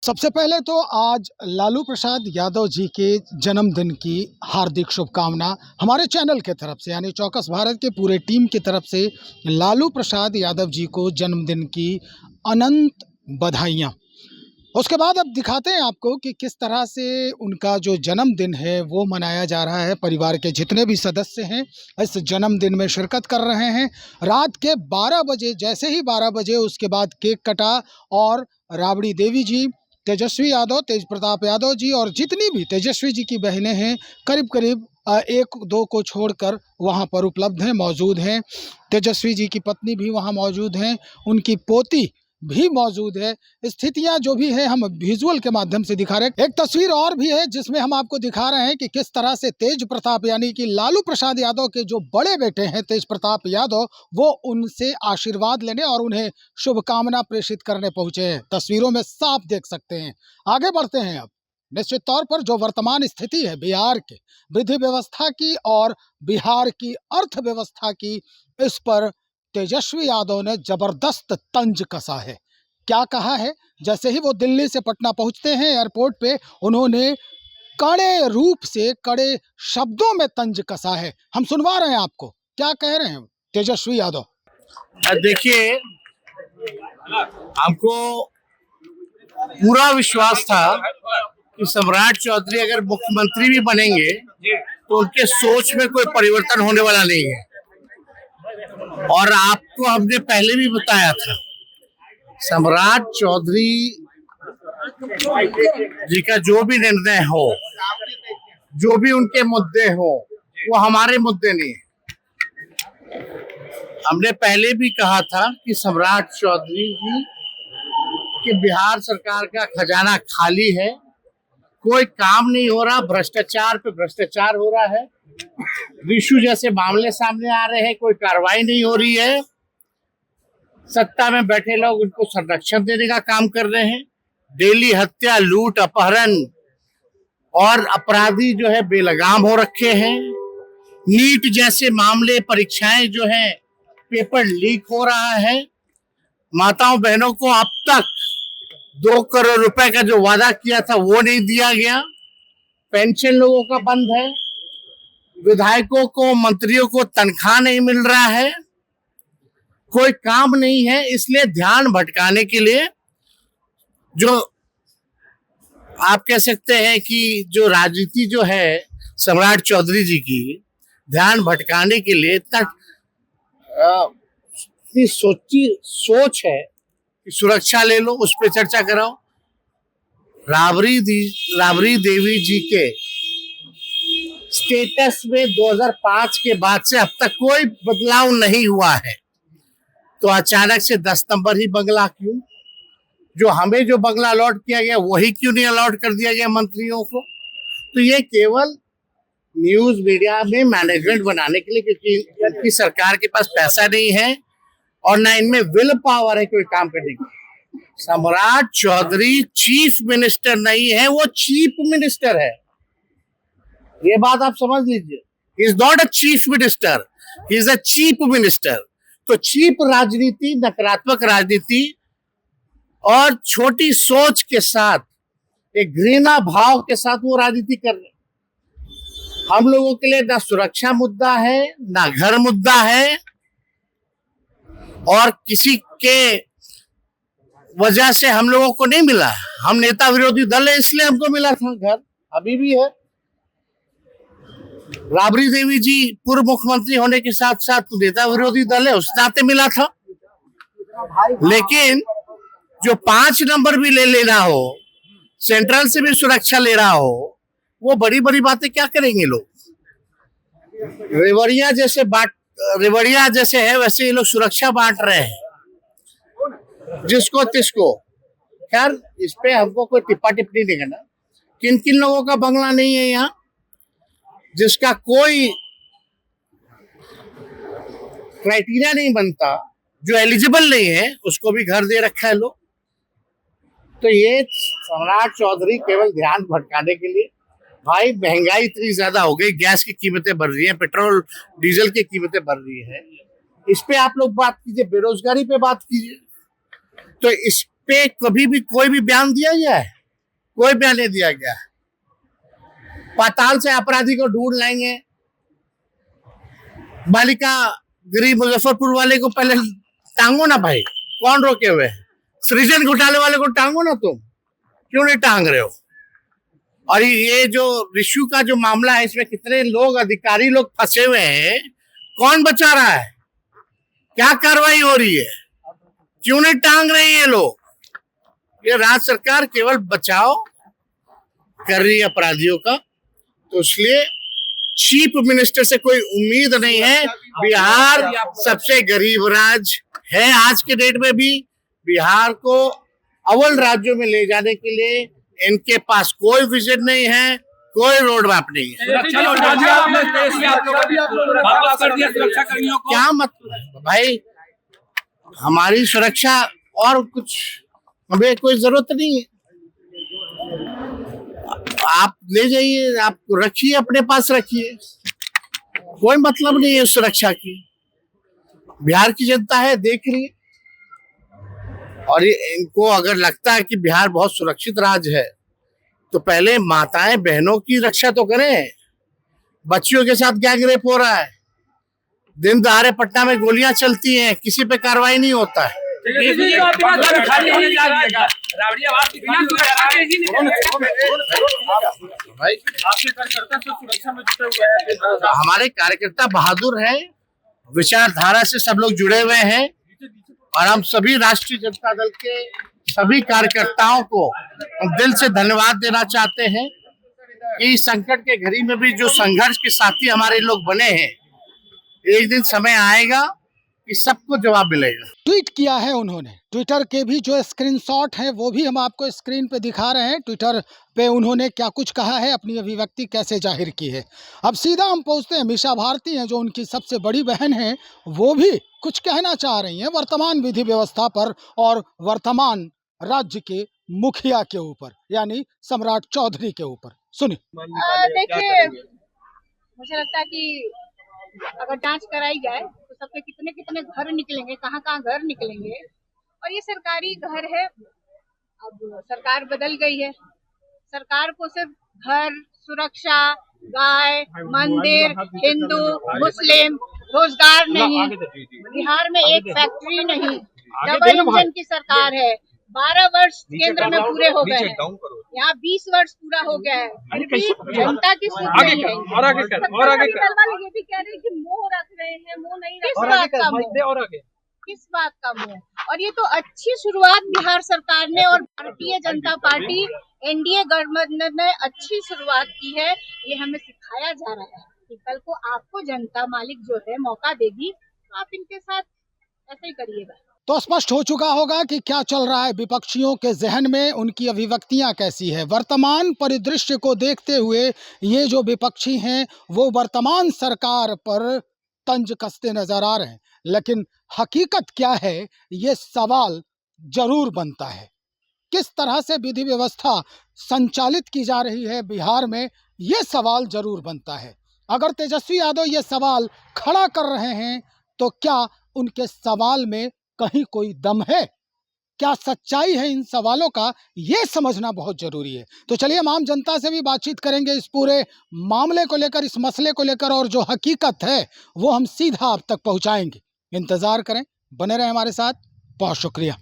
सबसे पहले तो आज लालू प्रसाद यादव जी के जन्मदिन की हार्दिक शुभकामना हमारे चैनल के तरफ से, यानी चौकस भारत के पूरे टीम की तरफ से लालू प्रसाद यादव जी को जन्मदिन की अनंत बधाइयाँ। उसके बाद अब दिखाते हैं आपको कि किस तरह से उनका जो जन्मदिन है वो मनाया जा रहा है। परिवार के जितने भी सदस्य हैं इस जन्मदिन में शिरकत कर रहे हैं। रात के 12 बजे, जैसे ही 12 बजे उसके बाद केक कटा और राबड़ी देवी जी, तेजस्वी यादव, तेज प्रताप यादव जी और जितनी भी तेजस्वी जी की बहनें हैं, करीब करीब एक दो को छोड़कर वहाँ पर उपलब्ध हैं, मौजूद हैं। तेजस्वी जी की पत्नी भी वहाँ मौजूद हैं, उनकी पोती भी मौजूद है। स्थितियां जो भी है हम विजुअल के माध्यम से दिखा रहे हैं। एक तस्वीर और भी है जिसमें हम आपको दिखा रहे हैं कि किस तरह से तेज प्रताप यानी कि लालू प्रसाद यादव के जो बड़े बेटे हैं तेज प्रताप यादव, वो उनसे आशीर्वाद लेने और उन्हें शुभकामना प्रेषित करने पहुंचे हैं। तस्वीरों में साफ देख सकते हैं। आगे बढ़ते हैं। अब निश्चित तौर पर जो वर्तमान स्थिति है बिहार के विधि व्यवस्था की और बिहार की अर्थव्यवस्था की, इस पर तेजस्वी यादव ने जबरदस्त तंज कसा है। क्या कहा है? जैसे ही वो दिल्ली से पटना पहुंचते हैं एयरपोर्ट पे, उन्होंने कड़े रूप से, कड़े शब्दों में तंज कसा है। हम सुनवा रहे हैं आपको, क्या कह रहे हैं तेजस्वी यादव। देखिए, हमको पूरा विश्वास था कि सम्राट चौधरी अगर मुख्यमंत्री भी बनेंगे तो उनके सोच में कोई परिवर्तन होने वाला नहीं है। और आपको हमने पहले भी बताया था, सम्राट चौधरी जी का जो भी निर्णय हो, जो भी उनके मुद्दे हो, वो हमारे मुद्दे नहीं है। हमने पहले भी कहा था कि सम्राट चौधरी जी कि बिहार सरकार का खजाना खाली है, कोई काम नहीं हो रहा, भ्रष्टाचार पे भ्रष्टाचार हो रहा है, रिशु जैसे मामले सामने आ रहे हैं, कोई कार्रवाई नहीं हो रही है, सत्ता में बैठे लोग उनको संरक्षण देने का काम कर रहे हैं, डेली हत्या, लूट, अपहरण और अपराधी जो है बेलगाम हो रखे हैं, नीट जैसे मामले, परीक्षाएं जो है, पेपर लीक हो रहा है, माताओं बहनों को अब तक 2 करोड़ रुपए का जो वादा किया था वो नहीं दिया गया, पेंशन लोगों का बंद है, विधायकों को, मंत्रियों को तनख्वाह नहीं मिल रहा है, कोई काम नहीं है। इसलिए ध्यान भटकाने के लिए जो आप कह सकते हैं कि जो राजनीति जो है सम्राट चौधरी जी की, ध्यान भटकाने के लिए तक सोच है कि सुरक्षा ले लो, उस पर चर्चा कराओ। राबड़ी देवी जी के स्टेटस में 2005 के बाद से अब तक कोई बदलाव नहीं हुआ है, तो अचानक से 10 नंबर ही बंगला क्यों? जो हमें जो बंगला अलॉट किया गया वही क्यों नहीं अलॉट कर दिया गया मंत्रियों को? तो ये केवल न्यूज मीडिया में मैनेजमेंट बनाने के लिए, क्योंकि इनकी सरकार के पास पैसा नहीं है और ना इनमें विल पावर है कोई काम करने की। सम्राट चौधरी चीफ मिनिस्टर नहीं है, वो चीफ मिनिस्टर है, ये बात आप समझ लीजिए। He is not a chief minister, he is a chief minister. तो चीप राजनीति, नकारात्मक राजनीति और छोटी सोच के साथ, एक घृणा भाव के साथ वो राजनीति कर रहे। हम लोगों के लिए ना सुरक्षा मुद्दा है, ना घर मुद्दा है, और किसी के वजह से हम लोगों को नहीं मिला। हम नेता विरोधी दल है इसलिए हमको मिला था घर, अभी भी है। राबड़ी देवी जी पूर्व मुख्यमंत्री होने के साथ साथ नेता विरोधी दल है, उस नाते मिला था। लेकिन जो 5 नंबर भी ले लेना हो, सेंट्रल से भी सुरक्षा ले रहा हो, वो बड़ी बड़ी बातें क्या करेंगे लोग? रेवड़िया जैसे है वैसे ये लोग सुरक्षा बांट रहे हैं जिसको तिसको। खैर, इस पे हमको कोई टिप्पा टिप्पणी नहीं करना। किन किन लोगों का बंगला नहीं है यहाँ, जिसका कोई क्राइटेरिया नहीं बनता, जो एलिजिबल नहीं है, उसको भी घर दे रखा है लोग। तो ये सम्राट चौधरी केवल ध्यान भटकाने के लिए। भाई, महंगाई इतनी ज्यादा हो गई, गैस की कीमतें बढ़ रही हैं, पेट्रोल डीजल की कीमतें बढ़ रही है, इस पे आप लोग बात कीजिए, बेरोजगारी पे बात कीजिए। तो इस पे कभी भी कोई भी बयान दिया गया है? कोई बयान नहीं दिया गया। पाताल से अपराधी को ढूंढ लाएंगे, बालिका गृह मुजफ्फरपुर वाले को पहले टांगो ना भाई, कौन रोके हुए है? सृजन घोटाले वाले को टांगो ना, तुम क्यों नहीं टांग रहे हो? और ये जो रिशु का जो मामला है, इसमें कितने लोग अधिकारी लोग फंसे हुए हैं, कौन बचा रहा है? क्या कार्रवाई हो रही है? क्यों नहीं टांग रहे हैं ये लोग? ये राज्य सरकार केवल बचाव कर रही है अपराधियों का, तो इसलिए चीफ मिनिस्टर से कोई उम्मीद नहीं है। बिहार सबसे गरीब राज्य है, आज के डेट में भी बिहार को अव्वल राज्यों में ले जाने के लिए इनके पास कोई विजन नहीं है, कोई रोड मैप नहीं है। क्या मतलब भाई, हमारी सुरक्षा और कुछ हमें कोई जरूरत नहीं है। आप ले जाइए, आप रखिए, अपने पास रखिए, कोई मतलब नहीं है सुरक्षा की। बिहार की जनता है, देख रही है। और ये इनको अगर लगता है कि बिहार बहुत सुरक्षित राज्य है, तो पहले माताएं बहनों की रक्षा तो करें। बच्चियों के साथ गैंग रेप हो रहा है, दिन दहाड़े पटना में गोलियां चलती हैं, किसी पे कार्रवाई नहीं होता है। हमारे कार्यकर्ता बहादुर हैं, विचारधारा से सब लोग जुड़े हुए हैं, और हम सभी राष्ट्रीय जनता दल के सभी कार्यकर्ताओं को दिल से धन्यवाद देना चाहते हैं कि इस संकट के घड़ी में भी जो संघर्ष के साथी हमारे लोग बने हैं, एक दिन समय आएगा कि सबको जवाब मिलेगा। ट्वीट किया है उन्होंने, ट्विटर के भी जो स्क्रीनशॉट हैं वो भी हम आपको स्क्रीन पे दिखा रहे हैं। ट्विटर पे उन्होंने क्या कुछ कहा है, अपनी अभिव्यक्ति कैसे जाहिर की है। अब सीधा हम पहुंचते हैं, मीशा भारती हैं जो उनकी सबसे बड़ी बहन हैं, वो भी कुछ कहना चाह रही हैं वर्तमान विधि व्यवस्था पर और वर्तमान राज्य के मुखिया के ऊपर, यानी सम्राट चौधरी के ऊपर। सुनिए। देखिए, मुझे लगता है कि अगर जांच कराई जाए तो सबके कितने कितने घर निकलेंगे, कहाँ कहाँ घर निकलेंगे। और ये सरकारी घर है, अब सरकार बदल गई है, सरकार को सिर्फ घर, सुरक्षा, गाय, मंदिर, हिंदू, मुस्लिम, रोजगार नहीं, बिहार में एक फैक्ट्री नहीं, डबल इंजन की सरकार है। 12 वर्ष केंद्र में पूरे हो गए हैं, यहाँ 20 वर्ष पूरा हो गया है। जनता की सुध नहीं है। और आगे वाले ये भी कह रहे हैं कि मोह रख रहे हैं, मोह नहीं रख, किस बात का मोह, किस बात का मोह? और ये तो अच्छी शुरुआत बिहार सरकार ने और भारतीय जनता पार्टी एनडीए गठबंधन ने अच्छी शुरुआत की है। ये हमें सिखाया जा रहा है कि कल को आपको जनता मालिक जो है मौका देगी, तो आप इनके साथ ऐसे ही करिएगा। तो स्पष्ट हो चुका होगा कि क्या चल रहा है विपक्षियों के जहन में, उनकी अभिव्यक्तियां कैसी है। वर्तमान परिदृश्य को देखते हुए ये जो विपक्षी हैं वो वर्तमान सरकार पर तंज कसते नजर आ रहे हैं, लेकिन हकीकत क्या है ये सवाल जरूर बनता है। किस तरह से विधि व्यवस्था संचालित की जा रही है बिहार में, ये सवाल जरूर बनता है। अगर तेजस्वी यादव ये सवाल खड़ा कर रहे हैं तो क्या उनके सवाल में कहीं कोई दम है, क्या सच्चाई है इन सवालों का, ये समझना बहुत जरूरी है। तो चलिए हम आम जनता से भी बातचीत करेंगे इस पूरे मामले को लेकर, इस मसले को लेकर, और जो हकीकत है वो हम सीधा आप तक पहुंचाएंगे। इंतजार करें, बने रहें हमारे साथ। बहुत शुक्रिया।